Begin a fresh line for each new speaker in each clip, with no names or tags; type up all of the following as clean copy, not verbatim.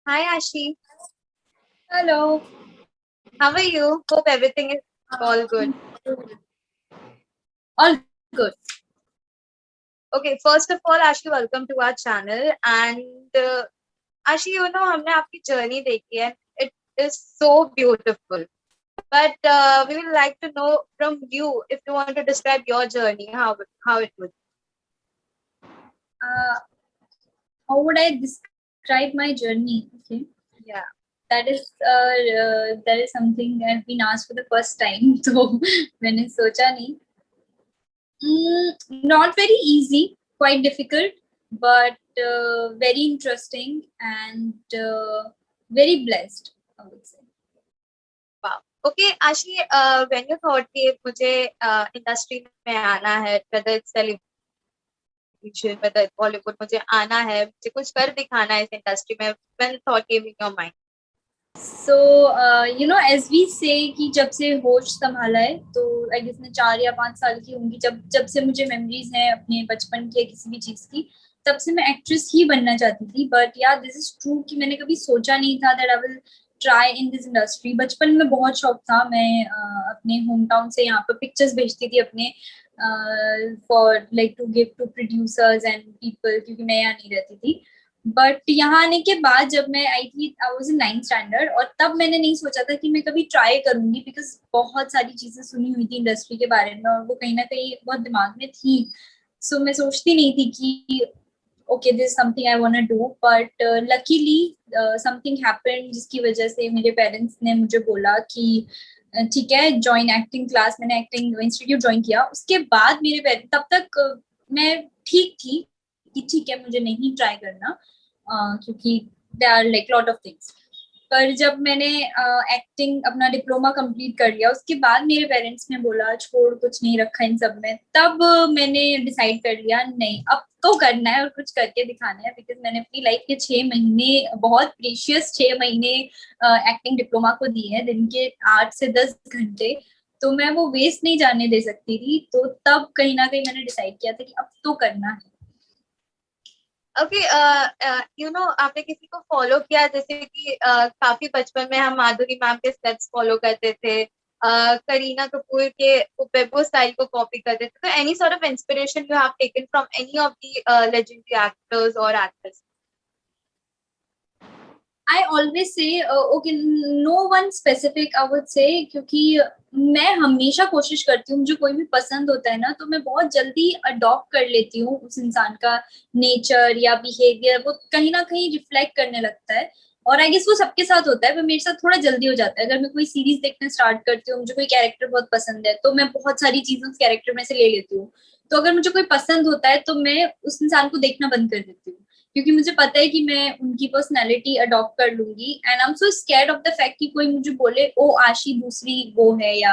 Hi Ashi,
Hello.
how are you? Hope everything is all good.
All good.
Okay, first of all, Ashi, welcome to our channel. And Ashi, हमने आपकी journey देखी है. It is so beautiful. But we would like to know from you if you want to describe your journey, how it would.
Uh, how would I describe my journey? Okay.
Yeah.
That is something I've been asked for the first time. So मैंने सोचा नहीं. Not very easy, quite difficult, but very interesting and very blessed, I would say.
Wow. Okay, Ashi, when you thought कि मुझे industry में आना है, whether it's television, whether it's Bollywood, मुझे आना है, मुझे कुछ कर दिखाना है इस industry में, when thought came in your mind?
So as we say कि जब से होश संभाला है तो आई गेस मैं 4 या 5 साल की होंगी जब जब से मुझे मेमोरीज हैं अपने बचपन की या किसी भी चीज की तब से मैं एक्ट्रेस ही बनना चाहती थी बट या दिस इज ट्रू कि मैंने कभी सोचा नहीं था that I will try in this industry बचपन में बहुत शौक था मैं अपने होम टाउन से यहाँ पे पिक्चर्स भेजती थी अपने for like to give to producers and people क्योंकि मैं यहाँ नहीं रहती थी बट यहाँ आने के बाद जब मैं आई थी I was in 9th standard और तब मैंने नहीं सोचा था कि मैं कभी ट्राई करूंगी बिकॉज बहुत सारी चीजें सुनी हुई थी इंडस्ट्री के बारे में और वो कहीं ना कहीं बहुत दिमाग में थी सो मैं सोचती नहीं थी कि okay this something I want to do but luckily something happened जिसकी वजह से मेरे पेरेंट्स ने मुझे बोला कि ठीक है ज्वाइन एक्टिंग क्लास मैंने एक्टिंग इंस्टीट्यूट ज्वाइन किया उसके बाद मेरे पेरेंट्स तब तक मैं ठीक थी कि ठीक है मुझे नहीं ट्राई करना क्योंकि they are like lot of things पर जब मैंने एक्टिंग अपना डिप्लोमा कंप्लीट कर लिया उसके बाद मेरे पेरेंट्स ने बोला छोड़ कुछ नहीं रखा इन सब में तब मैंने डिसाइड कर लिया नहीं अब तो करना है और कुछ करके दिखाना है बिकॉज मैंने अपनी लाइफ के 6 महीने बहुत प्रीशियस 6 महीने एक्टिंग डिप्लोमा को दिए हैं दिन के 8 से 10 घंटे तो मैं वो वेस्ट नहीं जाने दे सकती थी तो तब कहीं ना कहीं मैंने डिसाइड किया था कि अब तो करना है
ओके आपने किसी को फॉलो किया जैसे कि काफी बचपन में हम माधुरी मैम के स्टेप्स फॉलो करते थे करीना कपूर के बेबो स्टाइल को कॉपी करते थे तो any sort of inspiration you have taken from any of the legendary actors और actress
I always say okay no one specific I would say क्योंकि मैं हमेशा कोशिश करती हूँ मुझे कोई भी पसंद होता है ना तो मैं बहुत जल्दी अडॉप्ट कर लेती हूँ उस इंसान का नेचर या बिहेवियर वो कहीं ना कहीं रिफ्लेक्ट करने लगता है और आई गेस वो सबके साथ होता है पर मेरे साथ थोड़ा जल्दी हो जाता है अगर मैं कोई सीरीज देखना स्टार्ट करती हूँ मुझे कोई कैरेक्टर बहुत पसंद है तो मैं बहुत सारी चीजें उस कैरेक्टर में से ले लेती हूँ तो अगर मुझे कोई पसंद होता है तो मैं उस इंसान को देखना बंद कर देती हूँ क्योंकि मुझे पता है कि मैं उनकी पर्सनैलिटी अडॉप्ट कर लूंगी and I am so scared of the fact कि कोई मुझे बोले ओ आशी दूसरी वो है या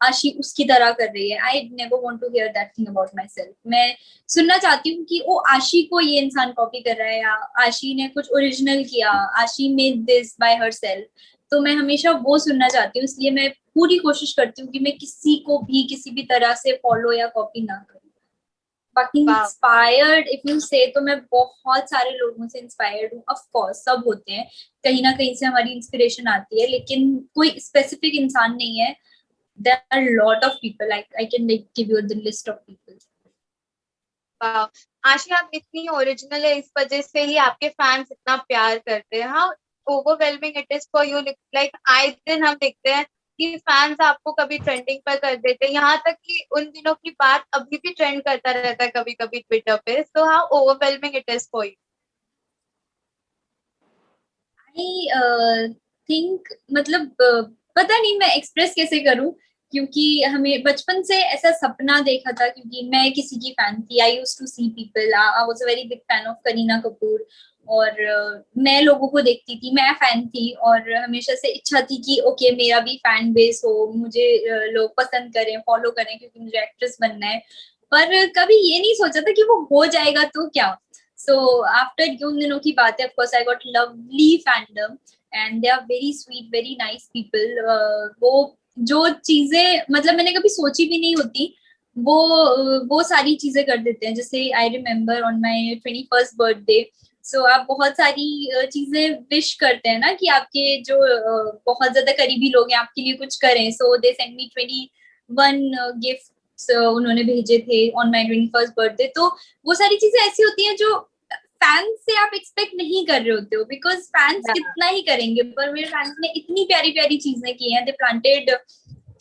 आशी उसकी तरह कर रही है I never want to hear that thing about myself मैं सुनना चाहती हूँ कि ओ आशी को ये इंसान कॉपी कर रहा है या आशी ने कुछ ओरिजिनल किया आशी made this by her self तो मैं हमेशा वो सुनना चाहती हूँ इसलिए मैं पूरी कोशिश करती हूँ कि मैं किसी को भी किसी भी तरह से फॉलो या कॉपी ना करूँ बाकी
वाह
इंस्पायर्ड इफ यू से तो मैं बहुत सारे लोगों से इंस्पायर्ड हूँ ऑफ कोर्स सब होते हैं कहीं ना कहीं से हमारी इंस्पिरेशन आती है लेकिन कोई स्पेसिफिक इंसान नहीं है there are lot of people I can like give you the list of people
वाह आशी आप इतनी ओरिजिनल है इस वजह से ही आपके फैंस इतना प्यार करते हैं how overwhelming it is for you like आए दिन हम देखते हैं कि फैंस आपको कभी ट्रेंडिंग पर कर देते हैं यहाँ तक कि उन दिनों की बात अभी भी ट्रेंड करता रहता है कभी कभी ट्विटर पे so how overwhelming it is for you
I think मतलब पता नहीं मैं एक्सप्रेस कैसे करूं क्योंकि हमें बचपन से ऐसा सपना देखा था क्योंकि मैं किसी की फैन थी I used to see people I was a very big fan of Kareena Kapoor और मैं लोगों को देखती थी मैं फैन थी और हमेशा से इच्छा थी कि ओके मेरा भी फैन बेस हो मुझे लोग पसंद करें फॉलो करें क्योंकि मुझे एक्ट्रेस बनना है पर कभी ये नहीं सोचा था कि वो हो जाएगा तो क्या सो आफ्टर उन दिनों की बात है of course I got lovely fandom and they are very sweet very nice people वो जो चीजें मतलब मैंने कभी सोची भी नहीं होती वो वो सारी चीजें कर देते हैं जैसे I remember on my 21st birthday so आप बहुत सारी चीजें विश करते हैं ना कि आपके जो बहुत ज्यादा करीबी लोग हैं आपके लिए कुछ करें. सो दे सेंड मी 21 गिफ्ट्स उन्होंने भेजे थे ऑन माई 21st बर्थडे. तो वो सारी चीजें ऐसी होती हैं जो फैंस से आप एक्सपेक्ट नहीं कर रहे होते हो, बिकॉज फैंस
Yeah.
कितना ही करेंगे. पर मेरे फैंस ने इतनी प्यारी प्यारी चीजें की हैं. They planted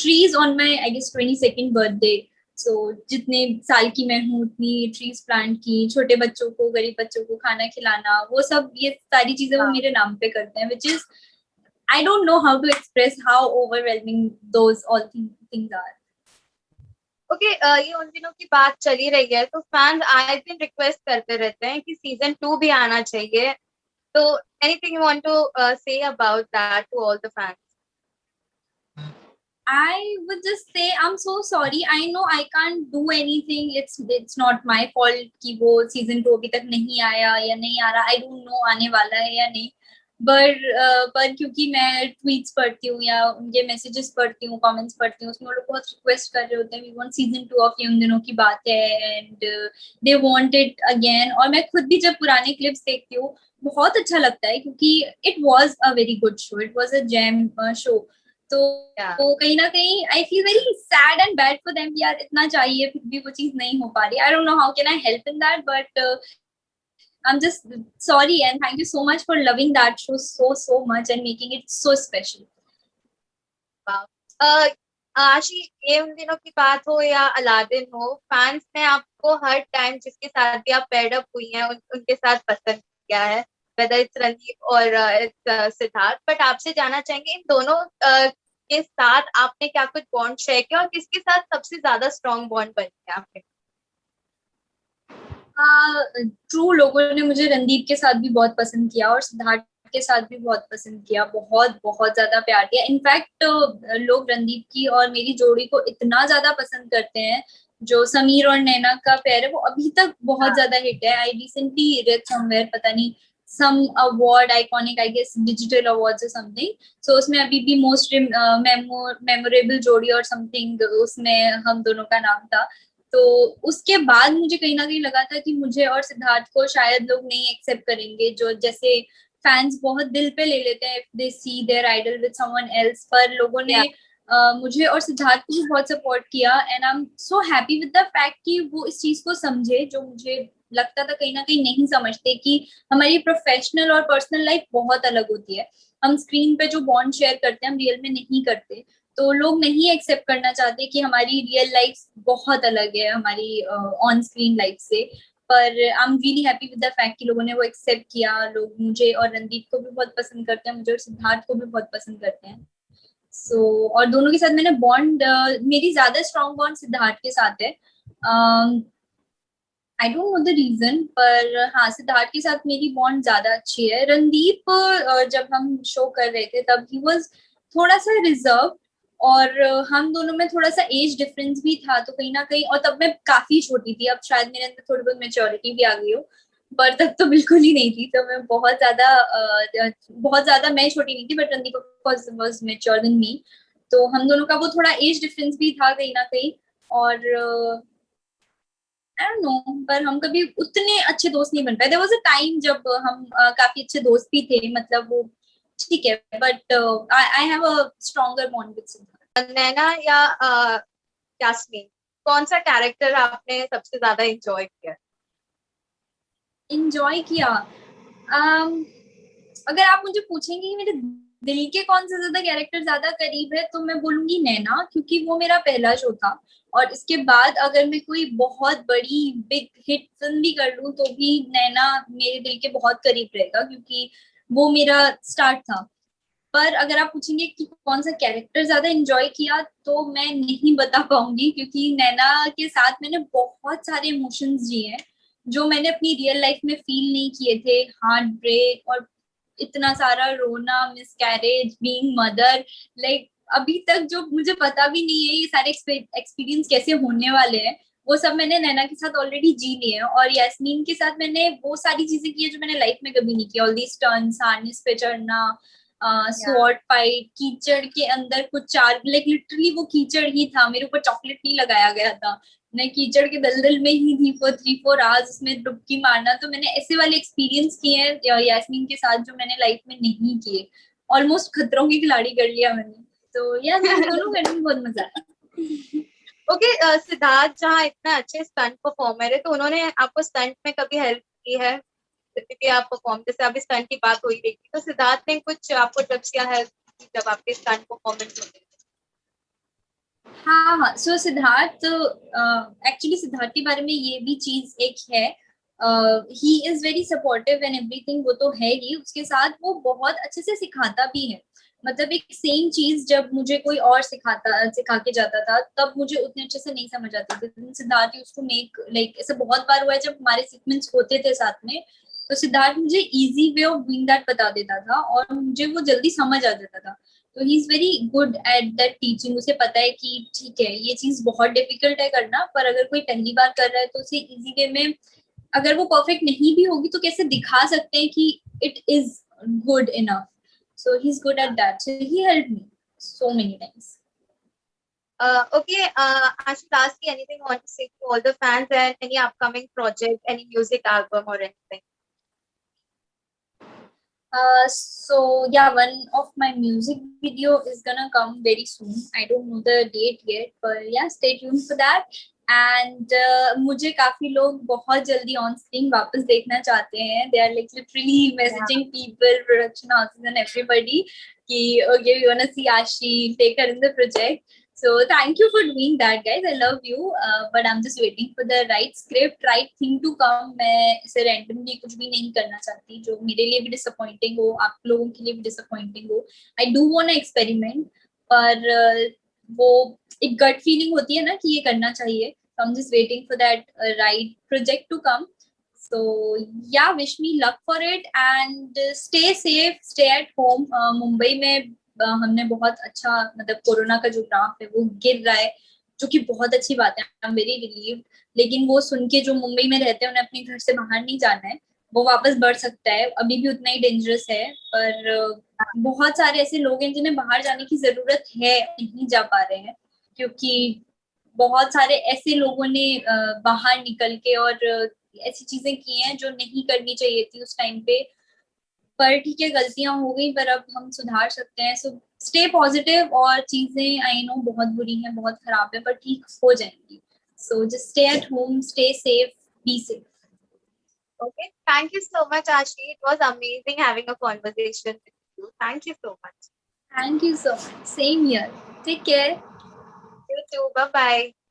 trees on my I guess 22nd birthday. So जितने साल की मैं हूँ उतनी ट्रीज प्लांट की, छोटे बच्चों को, गरीब बच्चों को खाना खिलाना, वो सब, ये सारी चीजें वो
हाँ.
मेरे नाम पे करते हैं, which is I don't know how to express how overwhelming those all things are.
Okay, ये उन दिनों की बात चली रही है तो फैंस आए दिन रिक्वेस्ट करते रहते हैं कि सीजन 2 भी आना चाहिए. तो anything you want to say about that to all the fans?
I would just say I'm so sorry. I know I can't do anything. It's not my fault कि वो season 2 अभी तक नहीं आया या नहीं आ रहा. I don't know आने वाला है या नहीं. पर क्योंकि मैं ट्वीट्स पढ़ती हूँ या उनके मैसेजेस पढ़ती हूँ, कमेंट्स पढ़ती हूँ, उसमें वो लोग बहुत रिक्वेस्ट कर रहे होते हैं, वी वांट सीजन 2 ऑफ ये उन दिनों की बात है and they want it again. और मैं खुद भी जब पुराने क्लिप्स देखती हूँ बहुत अच्छा लगता है क्योंकि it was a very good show, it was a gem show. तो
Yeah.
कहीं ना कहीं I feel very sad and bad for them. यार इतना चाहिए फिर भी वो चीज नहीं हो पा रही. आई don't know how can I help in that, but I'm just sorry and thank you so much for loving that show so much and making it so special.
Wow. आशी, ये उन दिनों की बात हो या अलादीन हो, फैंस ने आपको हर टाइम जिसके साथ भी आप पेड अप हुई हैं उनके साथ पसंद किया है, वेदर इट्स रणदीप और इट्स सिद्धार्थ. बट आपसे जानना चाहेंगे इन दोनों के साथ आपने क्या कुछ बॉन्ड शेयर किया और किसके साथ सबसे ज्यादा स्ट्रॉन्ग बॉन्ड बन गया आपके?
ट्रू, लोगों ने मुझे रणदीप के साथ भी बहुत पसंद किया और सिद्धार्थ के साथ भी बहुत पसंद किया, बहुत बहुत ज्यादा प्यार किया. इनफैक्ट लोग रणदीप की और मेरी जोड़ी को इतना ज्यादा पसंद करते हैं. जो समीर और नैना का पेयर है वो अभी तक बहुत ज्यादा हिट है. आई रिसेंटली रेड समवेयर, पता नहीं, some award, iconic I guess digital awards और समथिंग. सो उसमें अभी भी मोस्ट मेमोरेबल जोड़ी और समथिंग उसमें हम दोनों का नाम था. तो उसके बाद मुझे कहीं ना कहीं लगा था कि मुझे और सिद्धार्थ को शायद लोग नहीं एक्सेप्ट करेंगे, जो जैसे फैंस बहुत दिल पे ले लेते हैं if they see their idol with someone else. पर लोगों ने मुझे और सिद्धार्थ को भी बहुत सपोर्ट किया and I am so happy with the fact कि वो इस चीज को समझे जो मुझे लगता था कहीं ना कहीं नहीं समझते, कि हमारी प्रोफेशनल और पर्सनल लाइफ बहुत अलग होती है. हम स्क्रीन पे जो बॉन्ड शेयर करते हैं हम रियल में नहीं करते. तो लोग नहीं एक्सेप्ट करना चाहते कि हमारी रियल लाइफ बहुत अलग है हमारी ऑन स्क्रीन लाइफ से. पर I am really happy with the fact कि लोगों ने वो एक्सेप्ट किया. लोग मुझे और रणदीप को भी बहुत पसंद करते हैं, मुझे और सिद्धार्थ को भी बहुत पसंद करते हैं. और दोनों के साथ मैंने बॉन्ड, मेरी ज्यादा स्ट्रॉन्ग बॉन्ड सिद्धार्थ के साथ है. I don't know the reason, पर हाँ सिद्धार्थ के साथ मेरी बॉन्ड ज्यादा अच्छी है. रणदीप जब हम शो कर रहे थे तब ही वॉज थोड़ा सा रिजर्व और हम दोनों में थोड़ा सा एज डिफरेंस भी था, तो कहीं ना कहीं, और तब मैं काफी छोटी थी. अब शायद मेरे अंदर थोड़ी बहुत मेच्योरिटी भी आ गई हो, पर तब तो बिल्कुल ही नहीं थी. तो मैं बहुत ज्यादा मैं छोटी नहीं थी, but Randeep was mature than me. तो हम दोनों का वो थोड़ा एज डिफरेंस भी था कहीं ना कहीं. और आई डोंट नो, पर हम कभी उतने अच्छे दोस्त नहीं बन पाए. देयर वाज अ टाइम जब हम काफी अच्छे दोस्त भी थे, मतलब वो ठीक है, but I have a stronger bond with Siddharth.
Naina या यास्मीन, कौन सा कैरेक्टर आपने सबसे ज्यादा एंजॉय किया?
इंजॉय किया, अगर आप मुझे पूछेंगे कि मेरे दिल के कौन सा ज्यादा कैरेक्टर ज्यादा करीब है, तो मैं बोलूंगी नैना, क्योंकि वो मेरा पहला शो था. और इसके बाद अगर मैं कोई बहुत बड़ी बिग हिट फिल्म भी कर लूं तो भी नैना मेरे दिल के बहुत करीब रहेगा, क्योंकि वो मेरा स्टार्ट था. पर अगर आप पूछेंगे कि कौन सा कैरेक्टर ज्यादा एंजॉय किया, तो मैं नहीं बता पाऊंगी, क्योंकि नैना के साथ मैंने बहुत सारे इमोशंस जिए हैं जो मैंने अपनी रियल लाइफ में फील नहीं किए थे. हार्ट ब्रेक और इतना सारा रोना, मिसकैरेज, बीइंग मदर, लाइक अभी तक जो मुझे पता भी नहीं है ये सारे एक्सपीरियंस कैसे होने वाले हैं, वो सब मैंने नैना के साथ ऑलरेडी जी लिए हैं. और यास्मीन के साथ मैंने वो सारी चीजें की है जो मैंने लाइफ में कभी नहीं की. ऑल दी स्टंट्स, हार्नेस पे चढ़ना, स्वॉर्ड फाइट, कीचड़ के अंदर कुछ चार, लाइक लिटरली वो कीचड़ ही था, मेरे ऊपर चॉकलेट नहीं लगाया गया था. मैं कीचड़ के दलदल में ही थी फॉर 3-4 आवर्स, उसमें डुबकी मारना। तो मैंने ऐसे वाले एक्सपीरियंस किए हैं यास्मीन के साथ जो मैंने लाइफ में नहीं किए। ऑलमोस्ट खतरों की खिलाड़ी कर लिया मैंने। तो या दोनों करने में बहुत मजा आया।
ओके, सिद्धार्थ जहाँ इतना अच्छे स्टंट परफॉर्मर है, तो उन्होंने आपको स्टंट में कभी हेल्प की है? जैसे कि आप परफॉर्म, जैसे अभी स्टंट की बात हो ही रही थी, तो सिद्धार्थ ने कुछ आपको टिप्स या हेल्प की जब आपके स्टंट परफॉर्मेंस होते थे?
हाँ हाँ, सो सिद्धार्थ, एक्चुअली सिद्धार्थ के बारे में ये भी चीज एक है, he is very supportive and everything, वो तो है ही, उसके साथ वो बहुत अच्छे से सिखाता भी है। मतलब एक सेम चीज जब मुझे कोई और सिखा के जाता था, तब मुझे उतने अच्छे से नहीं समझ आती थी। सिद्धार्थ उसको मेक लाइक, ऐसे बहुत बार हुआ है जब हमारे सीक्वेंस होते थे साथ में, तो सिद्धार्थ मुझे easy way of doing that बता देता था और मुझे वो जल्दी समझ आ जाता था। तो he is very good at that teaching. उसे पता है कि ठीक है ये चीज बहुत डिफिकल्ट है करना, पर अगर कोई पहली बार कर रहा है तो उसे इजी वे में, अगर वो परफेक्ट नहीं भी होगी तो कैसे दिखा सकते हैं कि it is good enough. So he is good at that, so he help me so many times.
Okay, Ash, lastly, anything you want to say to all the fans and any upcoming project, any music album or anything?
So yeah, one of my music video is gonna come very soon. I don't know the date yet, but yeah, stay tuned for that. And मुझे काफी लोग बहुत जल्दी on screen वापस देखना चाहते हैं. They are like literally messaging people, production houses and everybody कि okay, we wanna see Ashi, take her in the project. So thank you for doing that, guys. I love you, but I'm just waiting for the right script, right thing to come. मैं इसे randomly कुछ भी नहीं करना चाहती जो मेरे लिए भी disappointing हो, आप लोगों के लिए भी disappointing हो. I do want to experiment, पर वो एक gut feeling होती है ना कि ये करना चाहिए. So I'm just waiting for that right project to come. So yeah, wish me luck for it and stay safe, stay at home. Mumbai में हमने बहुत अच्छा, मतलब कोरोना का जो ग्राफ है वो गिर रहा है, जो कि बहुत अच्छी बात है. I am very relieved. लेकिन वो सुन के जो मुंबई में रहते हैं उन्हें अपने घर से बाहर नहीं जाना है, वो वापस बढ़ सकता है, अभी भी उतना ही डेंजरस है. पर बहुत सारे ऐसे लोग हैं जिन्हें बाहर जाने की जरूरत है, नहीं जा पा रहे हैं, क्योंकि बहुत सारे ऐसे लोगों ने बाहर निकल के और ऐसी चीजें की हैं जो नहीं करनी चाहिए थी उस टाइम पे. पर ठीक है, गलतियां हो गई, पर अब हम सुधार सकते हैं. So stay positive. और चीजें आई नो बहुत बुरी हैं, बहुत खराब है, पर ठीक हो जाएंगी. So just stay at home, stay safe, be safe.
Okay, thank you so much, Ashi. It was amazing having a conversation with you. Thank you so much.
Thank you so much. Same here. Take care.
You too. Bye bye.